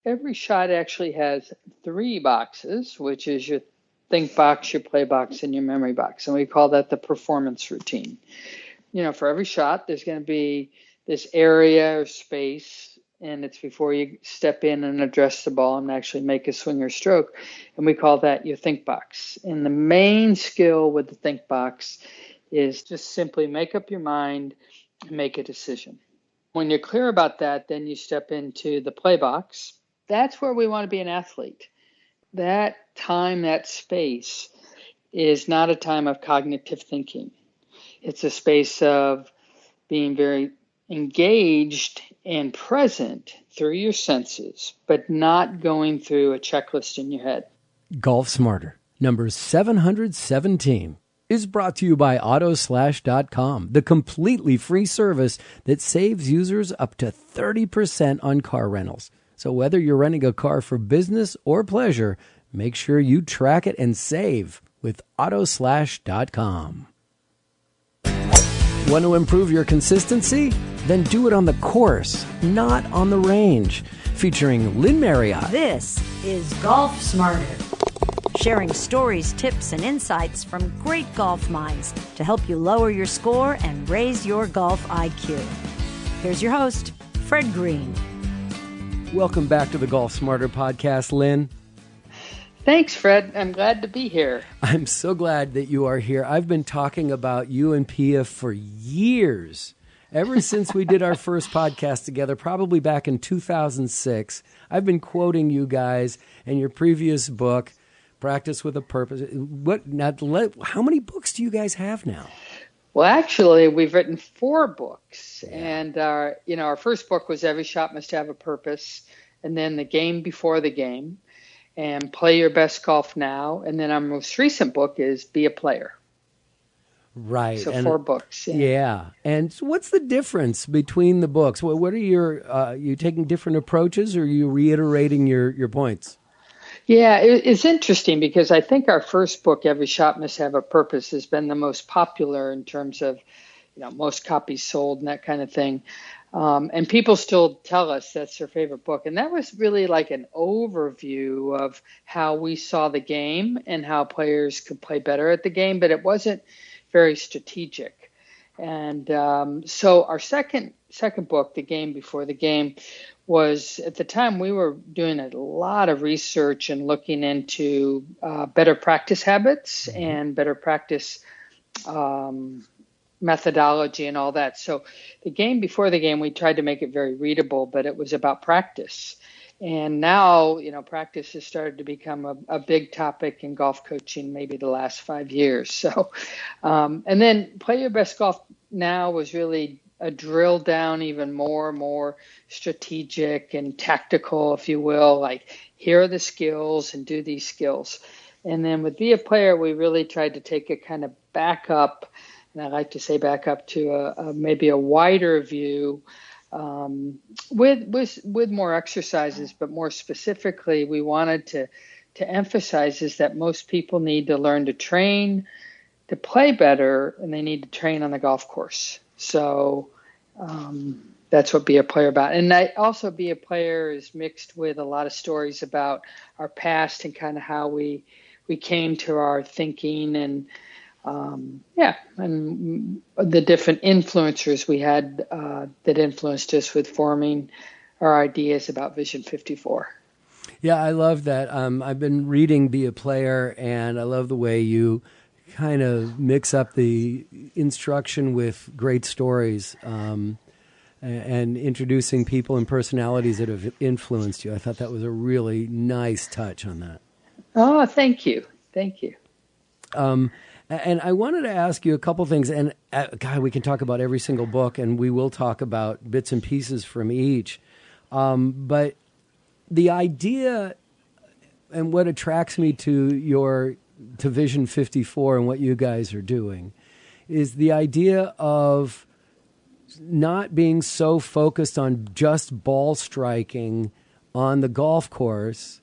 Every shot actually has 3 boxes, which is your think box, your play box, and your memory box. And we call that the performance routine. For every shot, there's going to be this area or space, and it's before you step in and address the ball and actually make a swing or stroke. And we call that your think box. And the main skill with the think box is just simply make up your mind and make a decision. When you're clear about that, then you step into the play box. That's where we want to be an athlete. That time, that space is not a time of cognitive thinking. It's a space of being very engaged and present through your senses, but not going through a checklist in your head. Golf Smarter, number 717, is brought to you by Autoslash.com, the completely free service that saves users up to 30% on car rentals. So whether you're renting a car for business or pleasure, make sure you track it and save with Autoslash.com. Want to improve your consistency? Then do it on the course, not on the range. Featuring Lynn Marriott. This is Golf Smarter, sharing stories, tips, and insights from great golf minds to help you lower your score and raise your golf IQ. Here's your host, Fred Green. Welcome back to the Golf Smarter podcast, Lynn. Thanks, Fred. I'm glad to be here. I'm so glad that you are here. I've been talking about you and Pia for years. Ever since we did our first podcast together, probably back in 2006, I've been quoting you guys and your previous book, Practice with a Purpose. How many books do you guys have now? Well, actually, we've written 4 books, and our first book was Every Shot Must Have a Purpose, and then The Game Before the Game, and Play Your Best Golf Now, and then our most recent book is Be a Player. Right. So 4 books. Yeah. And so what's the difference between the books? What are you taking different approaches, or are you reiterating your points? Yeah, it's interesting because I think our first book, Every Shot Must Have a Purpose, has been the most popular in terms of, most copies sold and that kind of thing. And people still tell us that's their favorite book. And that was really like an overview of how we saw the game and how players could play better at the game, but it wasn't very strategic. And so our second book, The Game Before the Game, was at the time we were doing a lot of research and looking into better practice habits and better practice methodology and all that. So The Game Before the Game, we tried to make it very readable, but it was about practice. And now, practice has started to become a big topic in golf coaching, maybe the last 5 years. So, and then Play Your Best Golf Now was really a drill down even more strategic and tactical, if you will, like here are the skills and do these skills. And then with Be a Player, we really tried to take a kind of back up, and I like to say back up to maybe a wider view with more exercises, but more specifically, we wanted to emphasize is that most people need to learn to train to play better, and they need to train on the golf course. So that's what Be a Player about. And also Be a Player is mixed with a lot of stories about our past and kind of how we came to our thinking and the different influencers we had that influenced us with forming our ideas about Vision54. Yeah, I love that. I've been reading Be a Player, and I love the way you kind of mix up the instruction with great stories and introducing people and personalities that have influenced you. I thought that was a really nice touch on that. Oh, thank you. Thank you. And I wanted to ask you a couple things. And, God, we can talk about every single book, and we will talk about bits and pieces from each. But the idea and what attracts me to Vision54 and what you guys are doing is the idea of not being so focused on just ball striking on the golf course,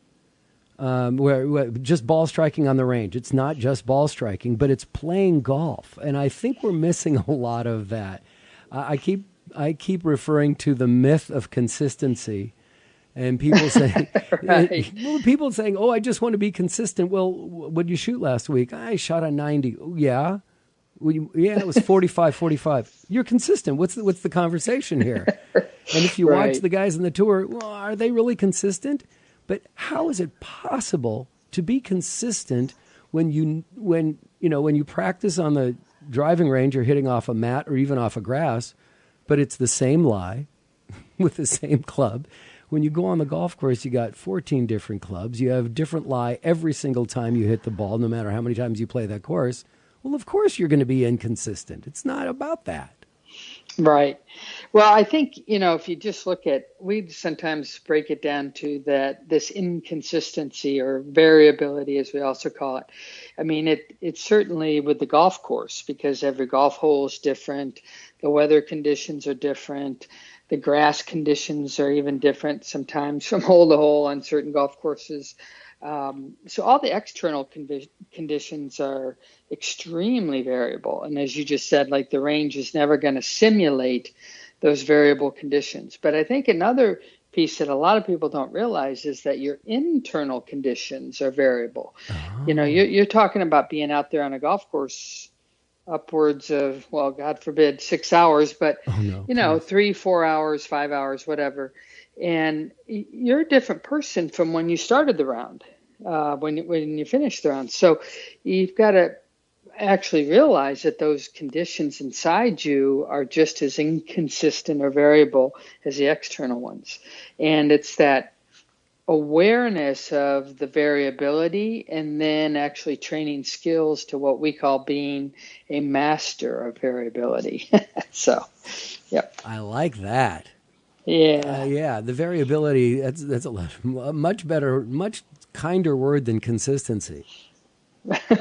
where just ball striking on the range. It's not just ball striking, but it's playing golf. And I think we're missing a lot of that. I keep referring to the myth of consistency. And people saying, Right. people saying, "Oh, I just want to be consistent." Well, what did you shoot last week? I shot a 90. Oh, yeah. Yeah, it was 45, 45. You're consistent. What's the conversation here? And if you watch Right. the guys in the tour, well, are they really consistent? But how is it possible to be consistent when you practice on the driving range or hitting off a mat or even off a grass, but it's the same lie with the same club? When you go on the golf course, you got 14 different clubs. You have a different lie every single time you hit the ball, no matter how many times you play that course. Well, of course you're going to be inconsistent. It's not about that. Right. Well, I think, if you just look at, we sometimes break it down to this inconsistency or variability, as we also call it. I mean, it's certainly with the golf course, because every golf hole is different. The weather conditions are different. The grass conditions are even different sometimes from hole to hole on certain golf courses. So all the external conditions are extremely variable. And as you just said, like the range is never going to simulate those variable conditions. But I think another piece that a lot of people don't realize is that your internal conditions are variable. Oh. You're talking about being out there on a golf course upwards of, well, God forbid, 6 hours, but, 3, 4 hours, 5 hours, whatever. And you're a different person from when you started the round, when you finished the round. So you've got to actually realize that those conditions inside you are just as inconsistent or variable as the external ones. And it's that awareness of the variability and then actually training skills to what we call being a master of variability. So, yep. I like that. Yeah. The variability, that's a much better, much kinder word than consistency.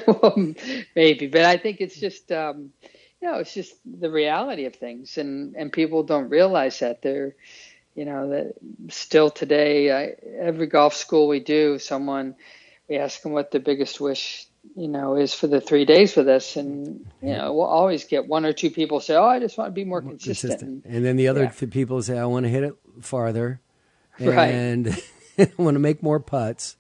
Well, maybe, but I think it's just, it's just the reality of things, and people don't realize that they're, that still today, every golf school we do, we ask them what their biggest wish, is for the 3 days with us. And, we'll always get one or two people say, oh, I just want to be more consistent. And then the other people say, I want to hit it farther. Right. And I want to make more putts.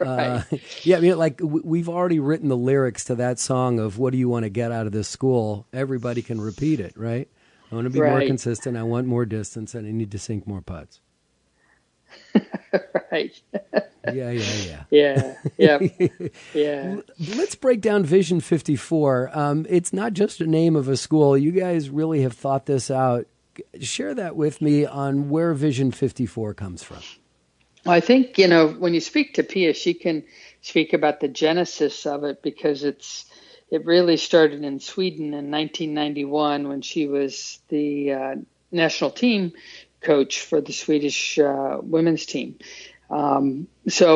Right. We've already written the lyrics to that song of what do you want to get out of this school? Everybody can repeat it, right? I want to be more consistent. I want more distance, and I need to sink more putts. Right. Yeah. Yeah. Let's break down Vision 54. It's not just a name of a school. You guys really have thought this out. Share that with me on where Vision 54 comes from. I think, when you speak to Pia, she can speak about the genesis of it, because it really started in Sweden in 1991 when she was the national team coach for the Swedish women's team. She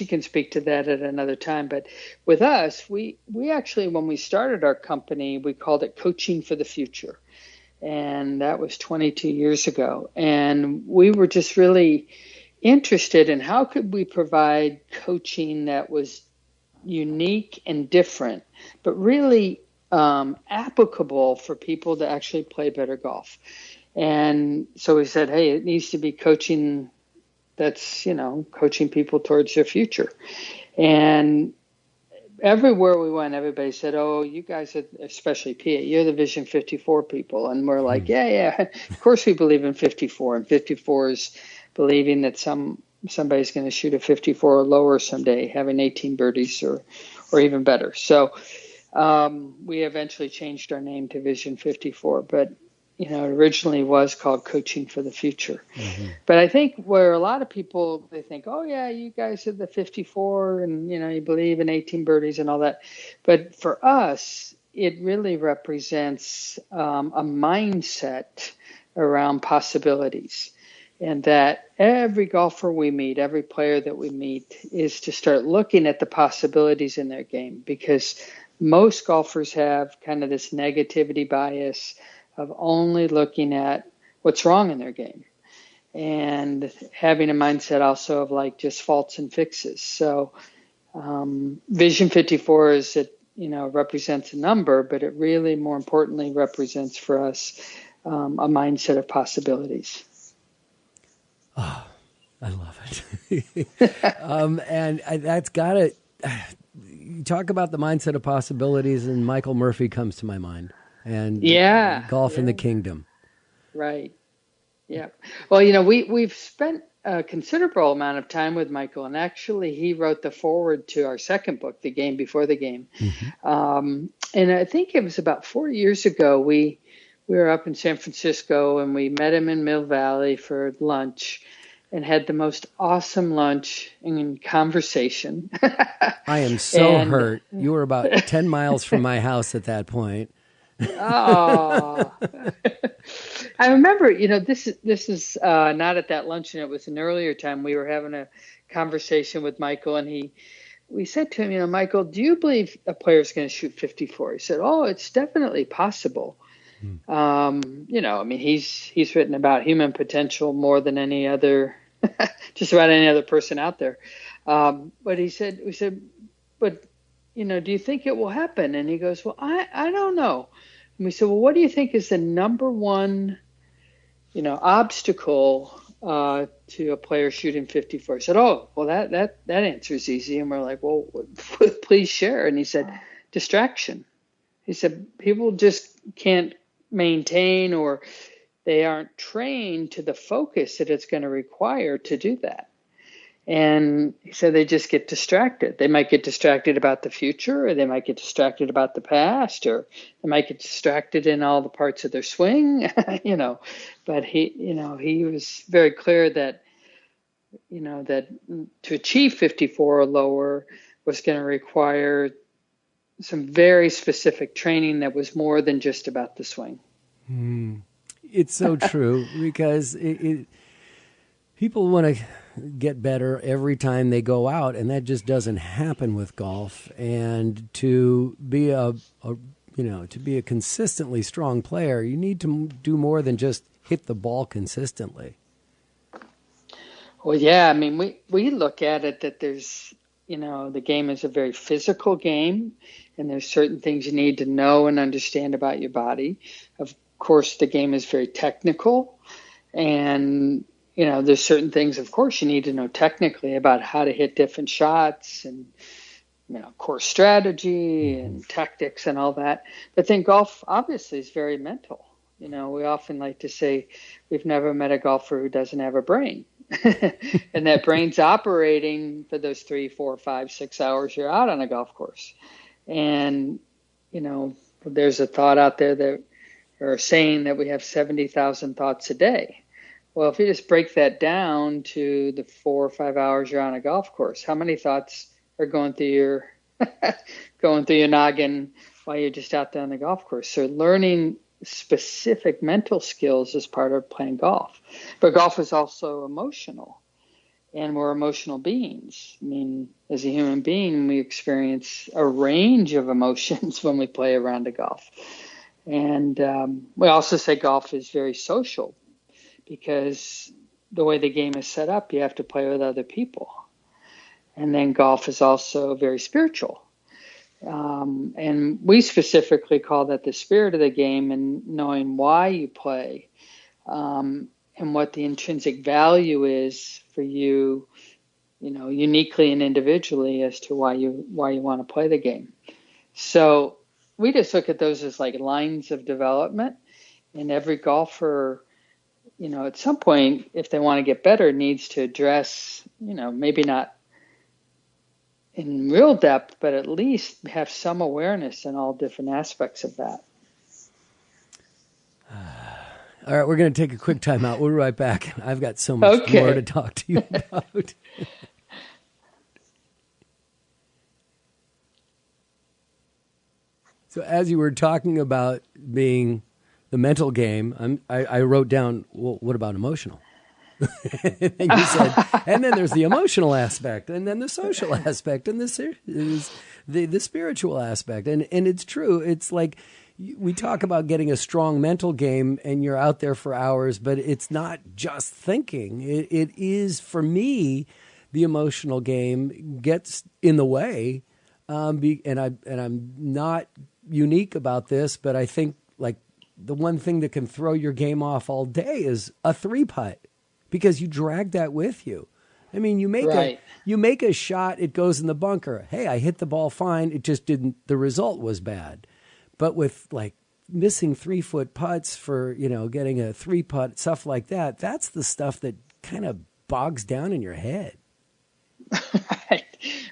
can speak to that at another time. But with us, we actually, when we started our company, we called it Coaching for the Future. And that was 22 years ago. And we were just really interested in how could we provide coaching that was unique and different, but really applicable for people to actually play better golf. And so we said, hey, it needs to be coaching that's, coaching people towards their future. And everywhere we went, everybody said, oh, you guys, especially Pia, you're the Vision 54 people. And we're like, yeah, of course we believe in 54. And 54 is believing that somebody's going to shoot a 54 or lower someday, having 18 birdies or even better. So we eventually changed our name to Vision 54. But, it originally was called Coaching for the Future. Mm-hmm. But I think where a lot of people, they think, oh, yeah, you guys are the 54 and, you believe in 18 birdies and all that. But for us, it really represents a mindset around possibilities. And that every golfer we meet, every player that we meet, is to start looking at the possibilities in their game. Because most golfers have kind of this negativity bias of only looking at what's wrong in their game, and having a mindset also of like just faults and fixes. So Vision 54 is represents a number, but it really more importantly represents for us a mindset of possibilities. I love it. That's got to, you talk about the mindset of possibilities, and Michael Murphy comes to my mind. And Golf in the Kingdom. Right. Yeah. Well, we've spent a considerable amount of time with Michael, and actually he wrote the foreword to our second book, The Game Before the Game. Mm-hmm. And I think it was about 4 years ago, we were up in San Francisco, and we met him in Mill Valley for lunch and had the most awesome lunch and conversation. I am so hurt. You were about 10 miles from my house at that point. Oh, I remember, this is not at that luncheon. It was an earlier time. We were having a conversation with Michael, and we said to him, Michael, do you believe a player is going to shoot 54? He said, oh, it's definitely possible. He's written about human potential more than any other, just about any other person out there. But we said, but, do you think it will happen? And he goes, well, I don't know. And we said, well, what do you think is the number one, obstacle to a player shooting 54? He said, oh, well, that answer is easy. And we're like, well, please share. And he said, distraction. He said, people just can't maintain, or they aren't trained to the focus that it's going to require to do that. And he said they just get distracted. They might get distracted about the future, or they might get distracted about the past, or they might get distracted in all the parts of their swing, But he was very clear that, that to achieve 54 or lower was going to require some very specific training that was more than just about the swing. It's so true, because people want to get better every time they go out, and that just doesn't happen with golf. And to be a consistently strong player, you need to do more than just hit the ball consistently. Well, yeah, we look at it that there's, the game is a very physical game, and there's certain things you need to know and understand about your body. Of course, the game is very technical, and, there's certain things, of course, you need to know technically about how to hit different shots and, course strategy and tactics and all that. But then golf obviously is very mental. We often like to say we've never met a golfer who doesn't have a brain. And that brain's operating for those 3, 4, 5, 6 hours you're out on a golf course. And, there's a thought out there that, or saying that we have 70,000 thoughts a day. Well, if you just break that down to the 4 or 5 hours you're on a golf course, how many thoughts are going through your noggin while you're just out there on the golf course? So learning specific mental skills is part of playing golf. But golf is also emotional, and we're emotional beings. As a human being, we experience a range of emotions when we play a round of golf. And we also say golf is very social, because the way the game is set up, you have to play with other people. And then golf is also very spiritual. And we specifically call that the spirit of the game, and knowing why you play, and what the intrinsic value is for you, uniquely and individually, as to why you want to play the game. So we just look at those as like lines of development, and every golfer, at some point, if they want to get better, needs to address, maybe not in real depth, but at least have some awareness in all different aspects of that. All right, we're going to take a quick time out. We'll be right back. I've got so much more to talk to you about. So as you were talking about being the mental game, I wrote down, well, what about emotional? And you said, and then there's the emotional aspect, and then the social aspect, and the spiritual aspect. And it's true. It's like we talk about getting a strong mental game, and you're out there for hours, but it's not just thinking. It is, for me, the emotional game gets in the way. And I'm not unique about this, but I think like the one thing that can throw your game off all day is a 3-putt. because you drag that with you. I mean, you make a shot, it goes in the bunker. Hey, I hit the ball fine. It just didn't. The result was bad. But with like missing 3-foot putts for getting a 3-putt, stuff like that. That's the stuff that kind of bogs down in your head.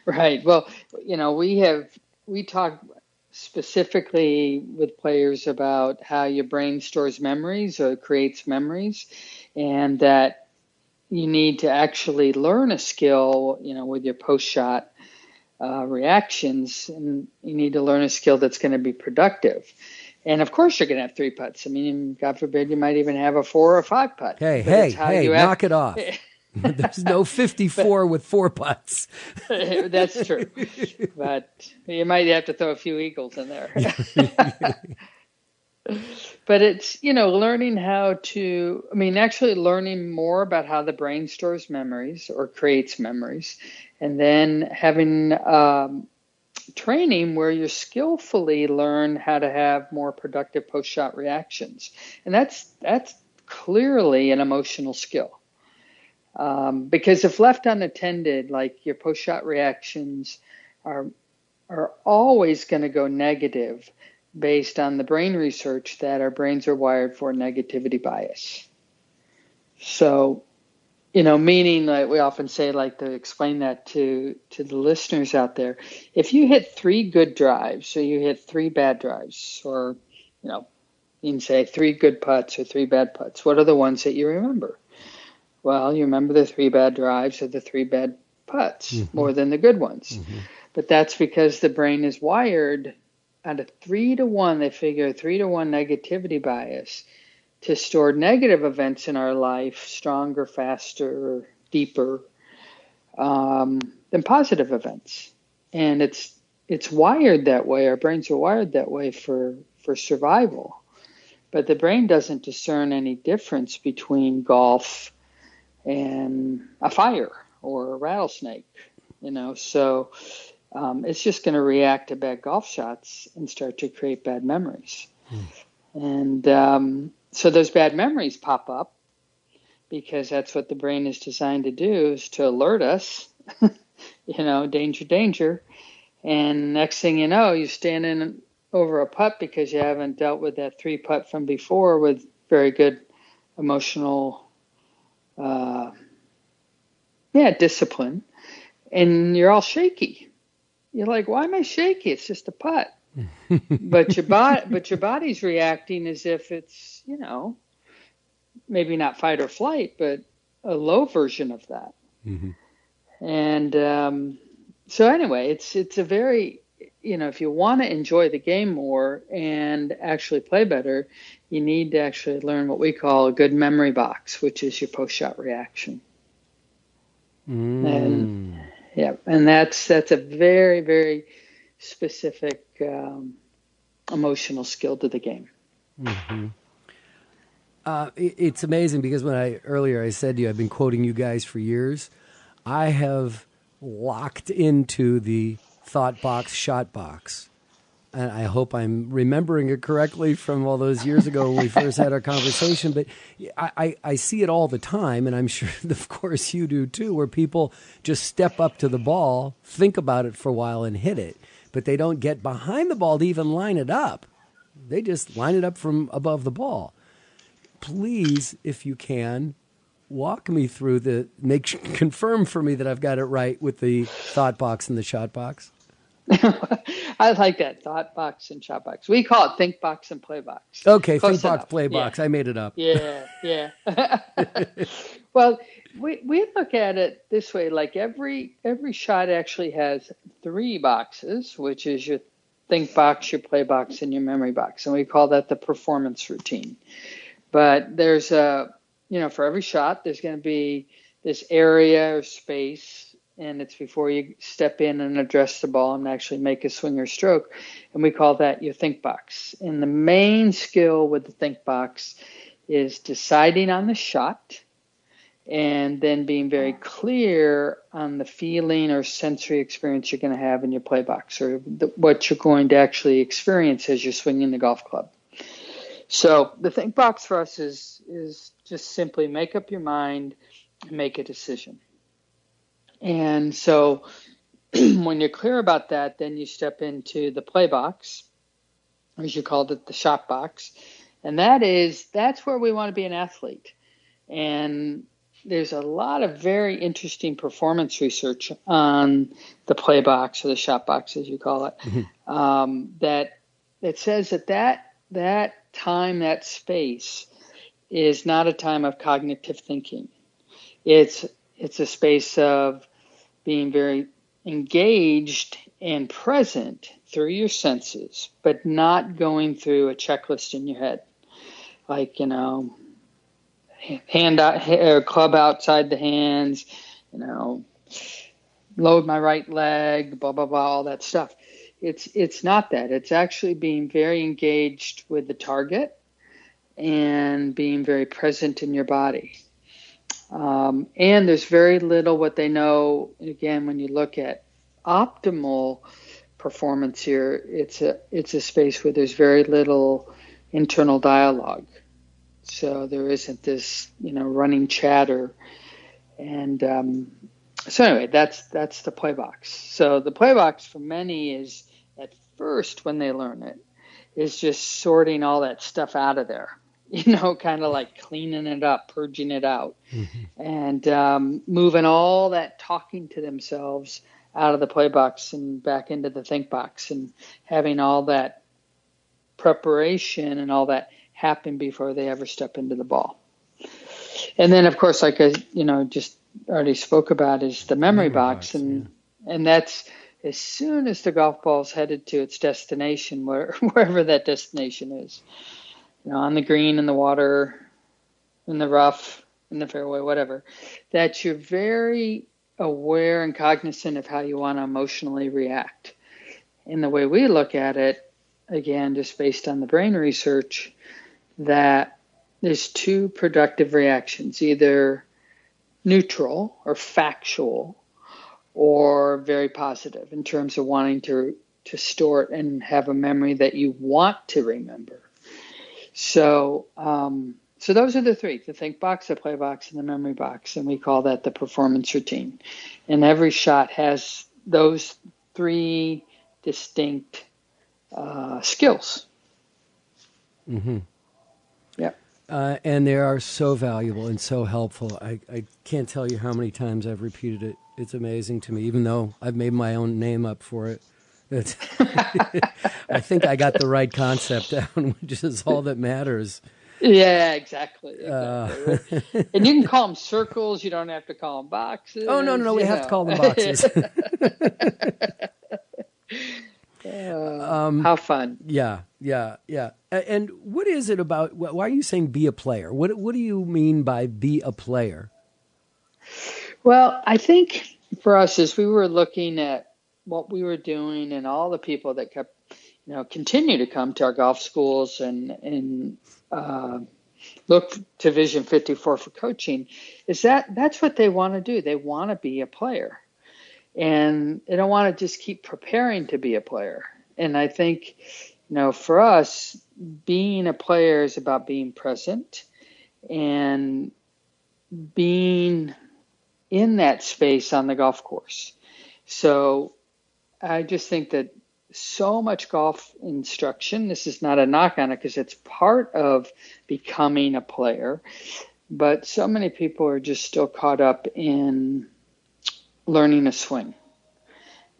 Right. Well, we talk specifically with players about how your brain stores memories or creates memories, and that you need to actually learn a skill, with your post-shot reactions, and you need to learn a skill that's going to be productive. And of course, you're going to have 3 putts. I mean, God forbid, you might even have a 4 or 5 putt. Hey, knock it off. There's no 54 with 4 putts. That's true. But you might have to throw a few eagles in there. But it's, learning actually learning more about how the brain stores memories or creates memories, and then having training where you skillfully learn how to have more productive post-shot reactions. And that's clearly an emotional skill. Because if left unattended, like your post-shot reactions are always going to go negative based on the brain research that our brains are wired for negativity bias. So, meaning like we often say, like to explain that to the listeners out there, if you hit 3 good drives, so you hit 3 bad drives, or, you can say 3 good putts or 3 bad putts, what are the ones that you remember? Well, you remember the 3 bad drives or the 3 bad putts more than the good ones. Mm-hmm. But that's because the brain is wired at a 3-to-1, they figure a 3-to-1 negativity bias to store negative events in our life stronger, faster, deeper than positive events. And it's wired that way. Our brains are wired that way for survival. But the brain doesn't discern any difference between golf and a fire or a rattlesnake, so it's just going to react to bad golf shots and start to create bad memories. And so those bad memories pop up because that's what the brain is designed to do, is to alert us, danger, danger. And next thing you know, you're standing over a putt because you haven't dealt with that 3 putt from before with very good emotional discipline, and you're all shaky. You're like, why am I shaky? It's just a putt. but your body's reacting as if it's, maybe not fight or flight, but a low version of that. Mm-hmm. And so anyway, it's a very, if you want to enjoy the game more and actually play better, you need to actually learn what we call a good memory box, which is your post-shot reaction. And that's a very, very specific emotional skill to the game. Mm-hmm. It's amazing because earlier I said to you, I've been quoting you guys for years. I have locked into the thought box, shot box. And I hope I'm remembering it correctly from all those years ago when we first had our conversation. But I see it all the time, and I'm sure, of course, you do too, where people just step up to the ball, think about it for a while, and hit it. But they don't get behind the ball to even line it up. They just line it up from above the ball. Please, if you can, walk me through confirm for me that I've got it right with the thought box and the shot box. I like that, thought box and shot box. We call it think box and play box. Okay, think box, play box. I made it up. Yeah. Well, we look at it this way, like every shot actually has 3 boxes, which is your think box, your play box, and your memory box. And we call that the performance routine. But there's for every shot, there's going to be this area or space, and it's before you step in and address the ball and actually make a swing or stroke. And we call that your think box. And the main skill with the think box is deciding on the shot and then being very clear on the feeling or sensory experience you're going to have in your play box, or what you're going to actually experience as you're swinging the golf club. So the think box for us is just simply make up your mind and make a decision. And so when you're clear about that, then you step into the play box, or as you called it, the shot box. And that's where we want to be an athlete. And there's a lot of very interesting performance research on the play box, or the shot box, as you call it, that says that time, that space, is not a time of cognitive thinking. It's a space of being very engaged and present through your senses, but not going through a checklist in your head, like, hand out or club outside the hands, load my right leg, blah blah blah, all that stuff. It's not that. It's actually being very engaged with the target and being very present in your body. And there's very little, what they know, again, when you look at optimal performance here, it's a space where there's very little internal dialogue. So there isn't this, running chatter. And so anyway, that's the play box. So the play box for many is, at first when they learn it, is just sorting all that stuff out of there. Kind of like cleaning it up, purging it out, and moving all that talking to themselves out of the play box and back into the think box, and having all that preparation and all that happen before they ever step into the ball. And then, of course, like I just already spoke about, is the memory box, and that's as soon as the golf ball is headed to its destination, wherever that destination is. On the green, in the water, in the rough, in the fairway, whatever, that you're very aware and cognizant of how you want to emotionally react. And the way we look at it, again, just based on the brain research, that there's two productive reactions, either neutral or factual, or very positive in terms of wanting to store it and have a memory that you want to remember. So those are the three: the think box, the play box, and the memory box. And we call that the performance routine. And every shot has those three distinct skills. Mm-hmm. Yeah. And they are so valuable and so helpful. I can't tell you how many times I've repeated it. It's amazing to me, even though I've made my own name up for it. I think I got the right concept down, which is all that matters. Yeah, exactly. And you can call them circles. You don't have to call them boxes. Oh, no, we have to call them boxes. How fun. Yeah. And what is it about, why are you saying be a player? What do you mean by be a player? Well, I think for us, as we were looking at what we were doing and all the people that kept, continue to come to our golf schools and look to Vision54 for coaching, is that's what they want to do. They want to be a player, and they don't want to just keep preparing to be a player. And I think, for us, being a player is about being present and being in that space on the golf course. So I just think that so much golf instruction, this is not a knock on it because it's part of becoming a player, but so many people are just still caught up in learning a swing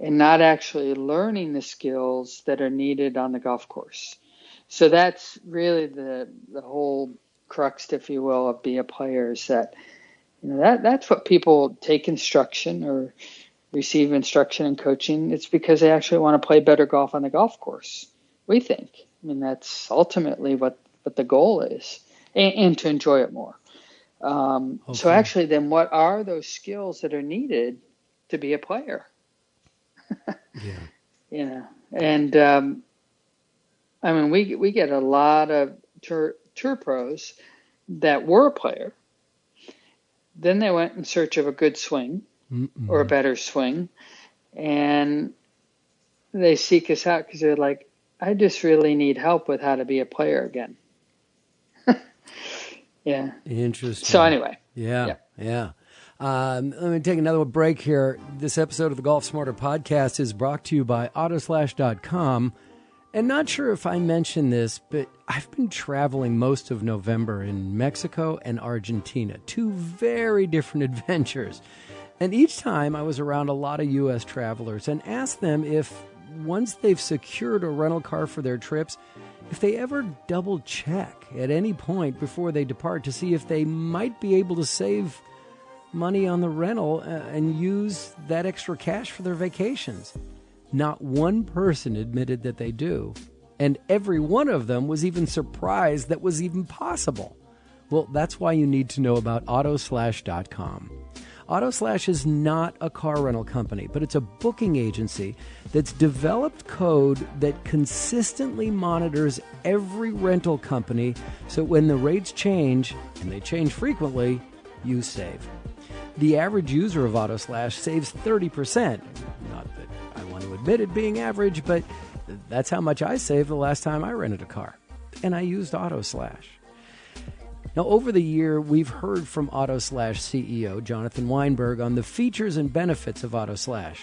and not actually learning the skills that are needed on the golf course. So that's really the whole crux, if you will, of being a player, is that, that's what people take instruction or receive instruction and coaching. It's because they actually want to play better golf on the golf course, we think. That's ultimately what the goal is, and to enjoy it more. Okay. So actually, then what are those skills that are needed to be a player? Yeah. And we get a lot of tour pros that were a player. Then they went in search of a good swing. Mm-mm. Or a better swing, and they seek us out because they're like, I just really need help with how to be a player again. Yeah. Interesting. So anyway. Yeah. Let me take another break here. This episode of the Golf Smarter podcast is brought to you by Autoslash.com. And not sure if I mentioned this, but I've been traveling most of November in Mexico and Argentina, two very different adventures. And each time I was around a lot of U.S. travelers and asked them if, once they've secured a rental car for their trips, if they ever double check at any point before they depart to see if they might be able to save money on the rental and use that extra cash for their vacations. Not one person admitted that they do, and every one of them was even surprised that was even possible. Well, that's why you need to know about Autoslash.com. Autoslash is not a car rental company, but it's a booking agency that's developed code that consistently monitors every rental company, so when the rates change, and they change frequently, you save. The average user of Autoslash saves 30%. Not that I want to admit it being average, but that's how much I saved the last time I rented a car. And I used Autoslash. Now, over the year, we've heard from Autoslash CEO Jonathan Weinberg on the features and benefits of Autoslash.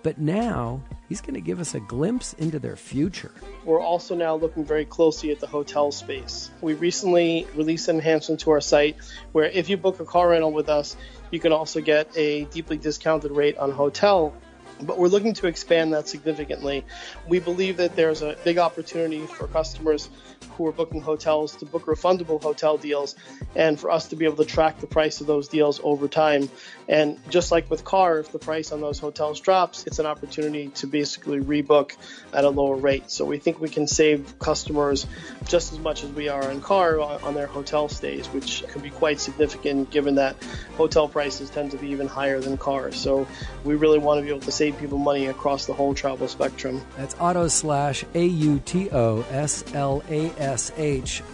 But now, he's going to give us a glimpse into their future. We're also now looking very closely at the hotel space. We recently released an enhancement to our site where if you book a car rental with us, you can also get a deeply discounted rate on hotel. But we're looking to expand that significantly. We believe that there's a big opportunity for customers who are booking hotels to book refundable hotel deals, and for us to be able to track the price of those deals over time. And just like with car, if the price on those hotels drops, it's an opportunity to basically rebook at a lower rate. So we think we can save customers just as much as we are on car on their hotel stays, which could be quite significant given that hotel prices tend to be even higher than cars. So we really want to be able to save people money across the whole travel spectrum. That's Autoslash, Autoslash,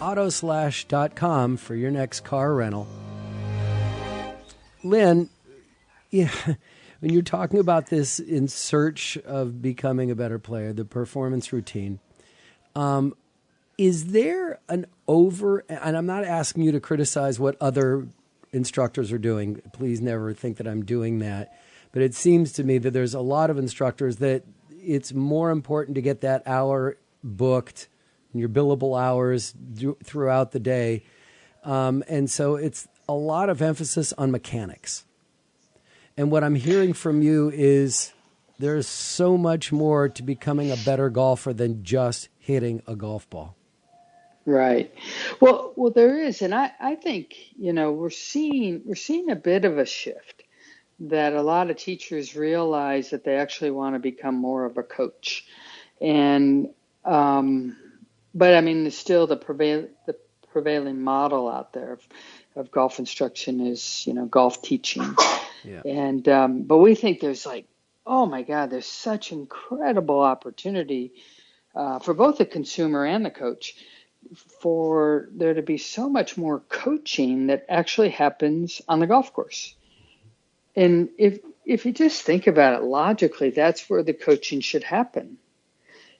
Autoslash.com for your next car rental. Lynn, yeah, when you're talking about this in search of becoming a better player, the performance routine, is there and I'm not asking you to criticize what other instructors are doing. Please never think that I'm doing that. But it seems to me that there's a lot of instructors that it's more important to get that hour booked, your billable hours throughout the day. And so it's a lot of emphasis on mechanics. And what I'm hearing from you is there's so much more to becoming a better golfer than just hitting a golf ball. Right. Well, there is. And I think, we're seeing a bit of a shift, that a lot of teachers realize that they actually want to become more of a coach. And, but I mean, there's still the prevailing model out there of golf instruction is, golf teaching. Yeah. And, but we think there's oh my God, there's such incredible opportunity for both the consumer and the coach for there to be so much more coaching that actually happens on the golf course. And if you just think about it logically, that's where the coaching should happen,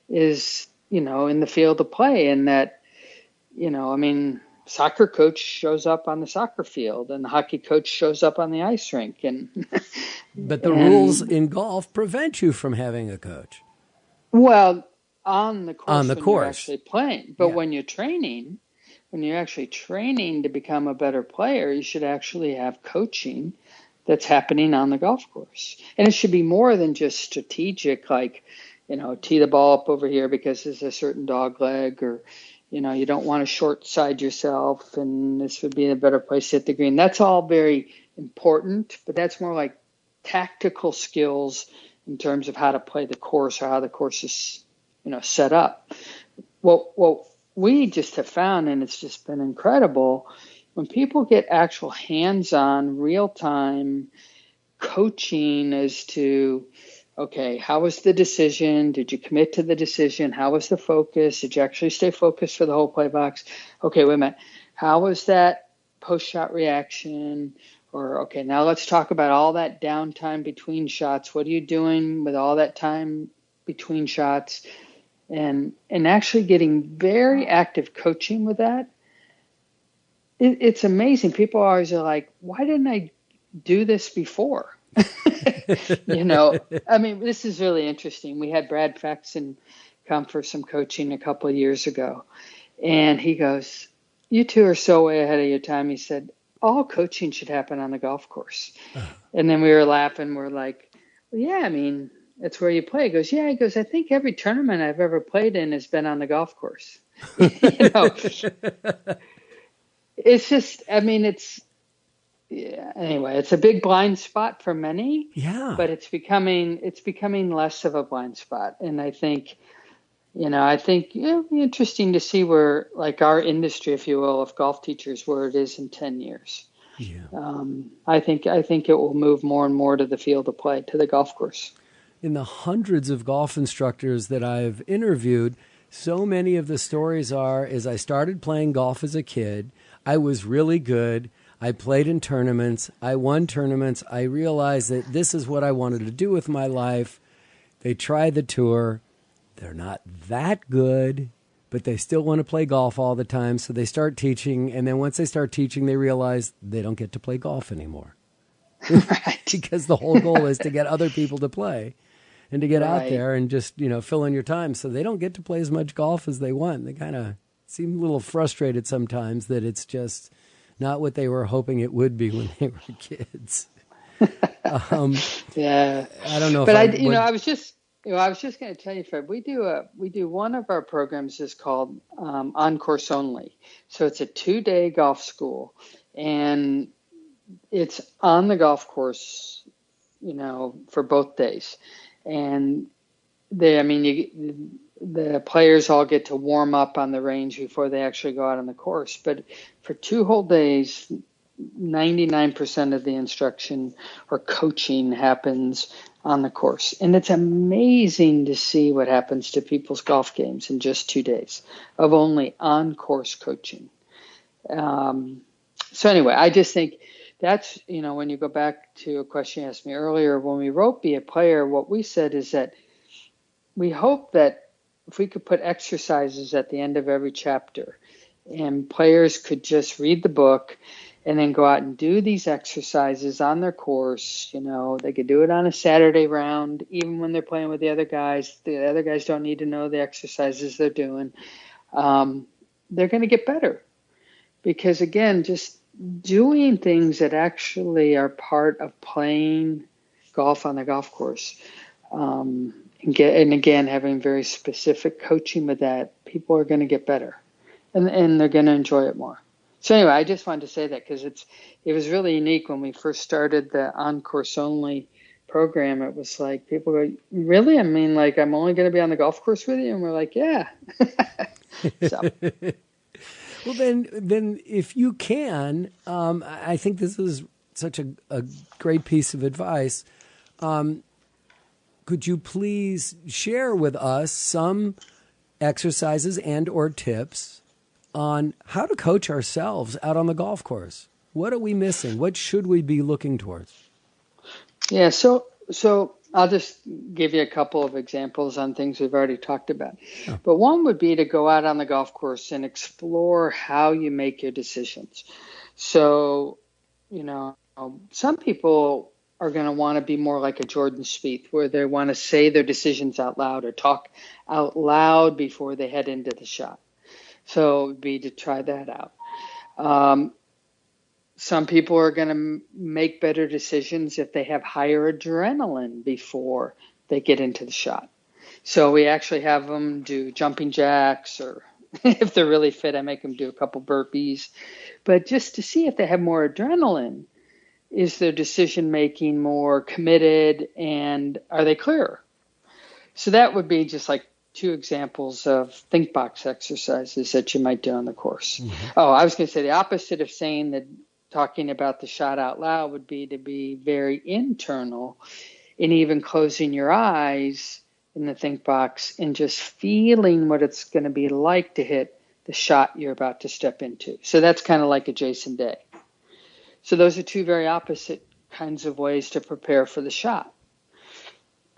is, in the field of play. And that, soccer coach shows up on the soccer field and the hockey coach shows up on the ice rink. But the rules in golf prevent you from having a coach. Well, on the course, you're actually playing. But Yeah. when you're actually training to become a better player, you should actually have coaching that's happening on the golf course. And it should be more than just strategic, tee the ball up over here because there's a certain dog leg, or, you don't want to short side yourself and this would be a better place to hit the green. That's all very important, but that's more like tactical skills in terms of how to play the course or how the course is, set up. Well, we just have found, and it's just been incredible, when people get actual hands-on, real-time coaching as to, okay, how was the decision? Did you commit to the decision? How was the focus? Did you actually stay focused for the whole play box? Okay, wait a minute. How was that post-shot reaction? Or, okay, now let's talk about all that downtime between shots. What are you doing with all that time between shots? And actually getting very active coaching with that. it's amazing. People always are like, why didn't I do this before? I mean, this is really interesting. We had Brad Faxon come for some coaching a couple of years ago, and he goes, you two are so way ahead of your time. He said, all coaching should happen on the golf course. And then we were laughing. We're like, well, yeah, I mean, it's where you play. He goes, yeah. He goes, I think every tournament I've ever played in has been on the golf course. It's just, I mean, anyway, it's a big blind spot for many. Yeah. But it's becoming less of a blind spot. And I think, it'd be interesting to see where, like, our industry, if you will, of golf teachers, where it is in 10 years. Yeah. I think it will move more and more to the field of play, to the golf course. In the hundreds of golf instructors that I've interviewed, so many of the stories are, as I started playing golf as a kid, I was really good. I played in tournaments. I won tournaments. I realized that this is what I wanted to do with my life. They try the tour. They're not that good, but they still want to play golf all the time. So they start teaching. And then once they start teaching, they realize they don't get to play golf anymore. Right. Because the whole goal is to get other people to play and to get out there and just, fill in your time. So they don't get to play as much golf as they want. They kind of seem a little frustrated sometimes that it's just not what they were hoping it would be when they were kids. Yeah, I don't know. But I was just going to tell you, Fred. We do one of our programs is called On Course Only. So it's a 2-day golf school, and it's on the golf course, for both days. And the players all get to warm up on the range before they actually go out on the course. But for 2 whole days, 99% of the instruction or coaching happens on the course. And it's amazing to see what happens to people's golf games in just 2 days of only on-course coaching. So anyway, I just think that's, when you go back to a question you asked me earlier, when we wrote Be a Player, what we said is that we hope that if we could put exercises at the end of every chapter and players could just read the book and then go out and do these exercises on their course, they could do it on a Saturday round, even when they're playing with the other guys. The other guys don't need to know the exercises they're doing. They're going to get better because, again, just doing things that actually are part of playing golf on the golf course, and again, having very specific coaching with that, people are going to get better and they're going to enjoy it more. So anyway, I just wanted to say that because it was really unique when we first started the On-Course Only program. It was like, people go, really? I mean, like, I'm only going to be on the golf course with you? And we're like, yeah. So. Well, then if you can, I think this is such a great piece of advice. Could you please share with us some exercises and or tips on how to coach ourselves out on the golf course? What are we missing? What should we be looking towards? Yeah, so I'll just give you a couple of examples on things we've already talked about. Sure. But one would be to go out on the golf course and explore how you make your decisions. So, some people are going to want to be more like a Jordan Spieth, where they want to say their decisions out loud or talk out loud before they head into the shot. So it would be to try that out. Some people are going to make better decisions if they have higher adrenaline before they get into the shot. So we actually have them do jumping jacks, or if they're really fit, I make them do a couple burpees. But just to see if they have more adrenaline, is their decision making more committed, and are they clearer? So that would be just like 2 examples of think box exercises that you might do on the course. Mm-hmm. Oh, I was going to say the opposite of saying that talking about the shot out loud would be to be very internal and even closing your eyes in the think box and just feeling what it's going to be like to hit the shot you're about to step into. So that's kind of like a Jason Day. So those are 2 very opposite kinds of ways to prepare for the shot.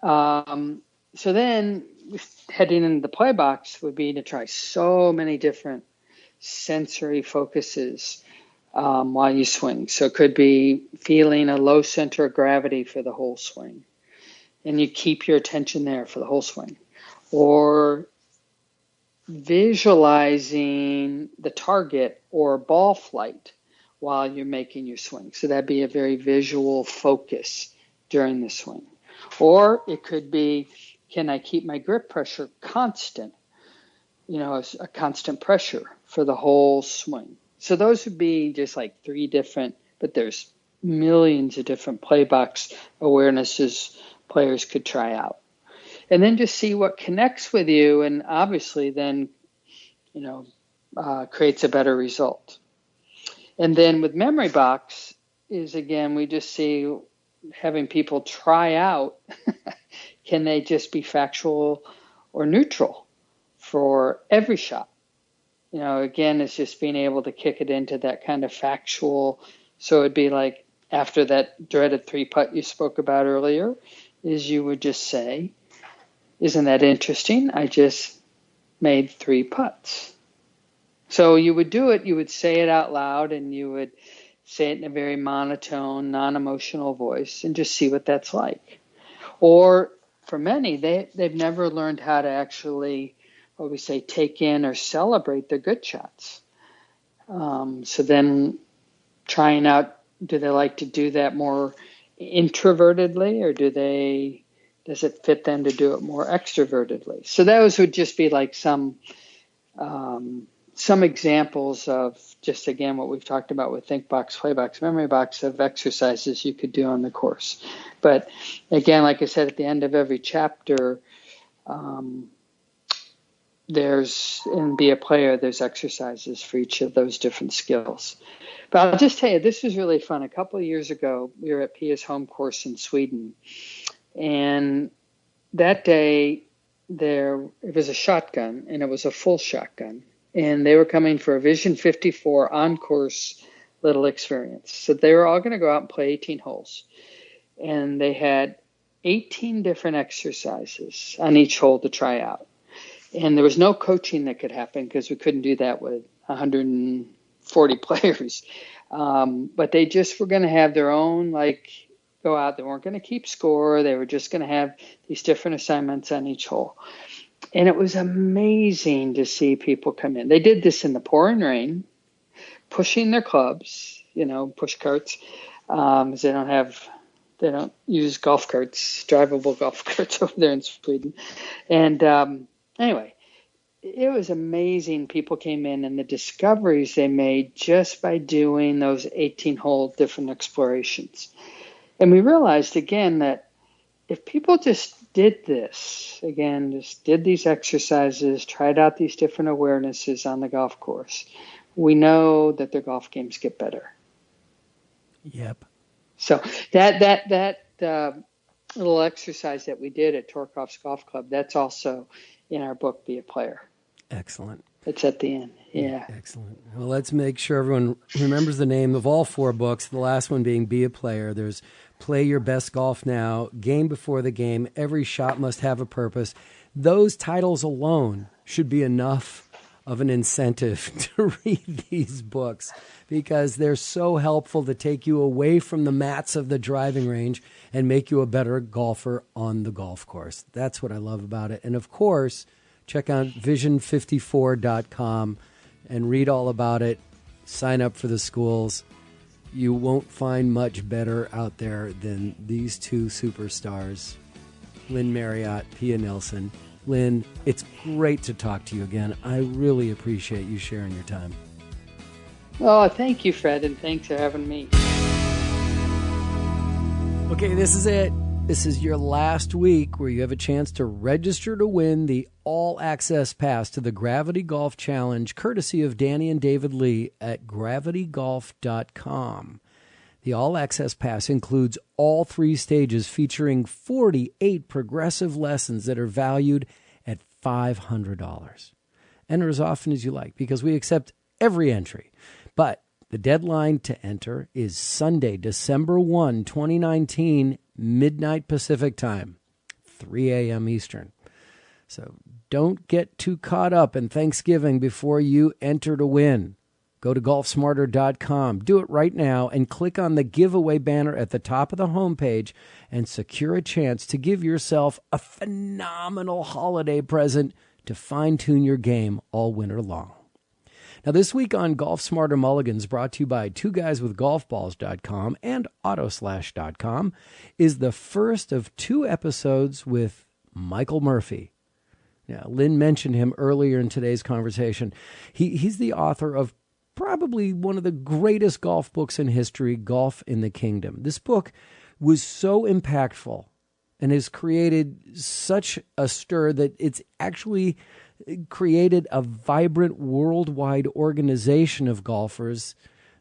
So then heading into the play box would be to try so many different sensory focuses while you swing. So it could be feeling a low center of gravity for the whole swing, and you keep your attention there for the whole swing. Or visualizing the target or ball flight while you're making your swing. So that'd be a very visual focus during the swing. Or it could be, can I keep my grip pressure constant? A constant pressure for the whole swing. So those would be just like 3 different, but there's millions of different play box awarenesses players could try out. And then just see what connects with you, and obviously then, creates a better result. And then with memory box is, again, we just see having people try out, can they just be factual or neutral for every shot? Again, it's just being able to kick it into that kind of factual. So it'd be like after that dreaded 3-putt you spoke about earlier, is you would just say, isn't that interesting? I just made 3 putts. So you would do it, you would say it out loud, and you would say it in a very monotone, non-emotional voice, and just see what that's like. Or for many, they've never learned how to actually, what we say, take in or celebrate their good shots. So then trying out, do they like to do that more introvertedly, or does it fit them to do it more extrovertedly? So those would just be like some examples of just, again, what we've talked about with Think Box, Play Box, Memory Box, of exercises you could do on the course. But again, like I said, at the end of every chapter, and Be a Player, there's exercises for each of those different skills. But I'll just tell you, this was really fun. A couple of years ago, we were at Pia's home course in Sweden. And that day, it was a shotgun, and it was a full shotgun. And they were coming for a Vision54 on-course little experience. So they were all going to go out and play 18 holes. And they had 18 different exercises on each hole to try out. And there was no coaching that could happen because we couldn't do that with 140 players. But they just were going to have their own, go out. They weren't going to keep score. They were just going to have these different assignments on each hole. And it was amazing to see people come in. They did this in the pouring rain, pushing their clubs, push carts. They don't use golf carts, drivable golf carts over there in Sweden. And anyway, it was amazing. People came in, and the discoveries they made just by doing those 18-hole different explorations. And we realized, again, that if people just did this, again, just did these exercises, tried out these different awarenesses on the golf course, we know that their golf games get better. Yep. So that little exercise that we did at Torkoff's Golf Club, that's also in our book, Be a Player. Excellent. It's at the end. Yeah. Excellent. Well, let's make sure everyone remembers the name of all 4 books, the last one being Be a Player. There's Play Your Best Golf Now, Game Before the Game, Every Shot Must Have a Purpose. Those titles alone should be enough of an incentive to read these books because they're so helpful to take you away from the mats of the driving range and make you a better golfer on the golf course. That's what I love about it. And, of course, check out Vision54.com and read all about it. Sign up for the schools. You won't find much better out there than these 2 superstars, Lynn Marriott, Pia Nilsson. Lynn, it's great to talk to you again. I really appreciate you sharing your time. Oh, thank you, Fred, and thanks for having me. Okay, this is it. This is your last week where you have a chance to register to win the all-access pass to the Gravity Golf Challenge, courtesy of Danny and David Lee at gravitygolf.com. The all-access pass includes all 3 stages featuring 48 progressive lessons that are valued at $500. Enter as often as you like because we accept every entry. But the deadline to enter is Sunday, December 1, 2019, midnight Pacific time, 3 a.m. Eastern. So don't get too caught up in Thanksgiving before you enter to win. Go to golfsmarter.com. Do it right now and click on the giveaway banner at the top of the homepage and secure a chance to give yourself a phenomenal holiday present to fine-tune your game all winter long. Now, this week on Golf Smarter Mulligans, brought to you by twoguyeswithgolfballs.com and autoslash.com, is the first of 2 episodes with Michael Murphy. Now, Lynn mentioned him earlier in today's conversation. He's the author of probably one of the greatest golf books in history, Golf in the Kingdom. This book was so impactful and has created such a stir that it's actually created a vibrant worldwide organization of golfers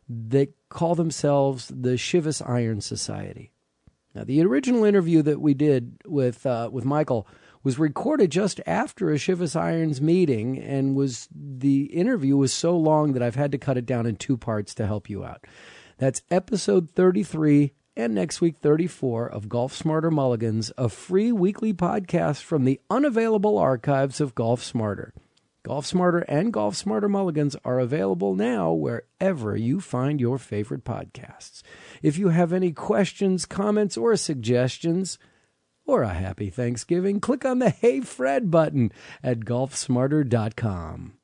that call themselves the Shivas Irons Society. Now, the original interview that we did with Michael was recorded just after a Shivas Irons meeting, and the interview was so long that I've had to cut it down in 2 parts to help you out. That's episode 33 and next week 34 of Golf Smarter Mulligans, a free weekly podcast from the unavailable archives of Golf Smarter. Golf Smarter and Golf Smarter Mulligans are available now wherever you find your favorite podcasts. If you have any questions, comments, or suggestions, or a happy Thanksgiving, click on the Hey Fred button at golfsmarter.com.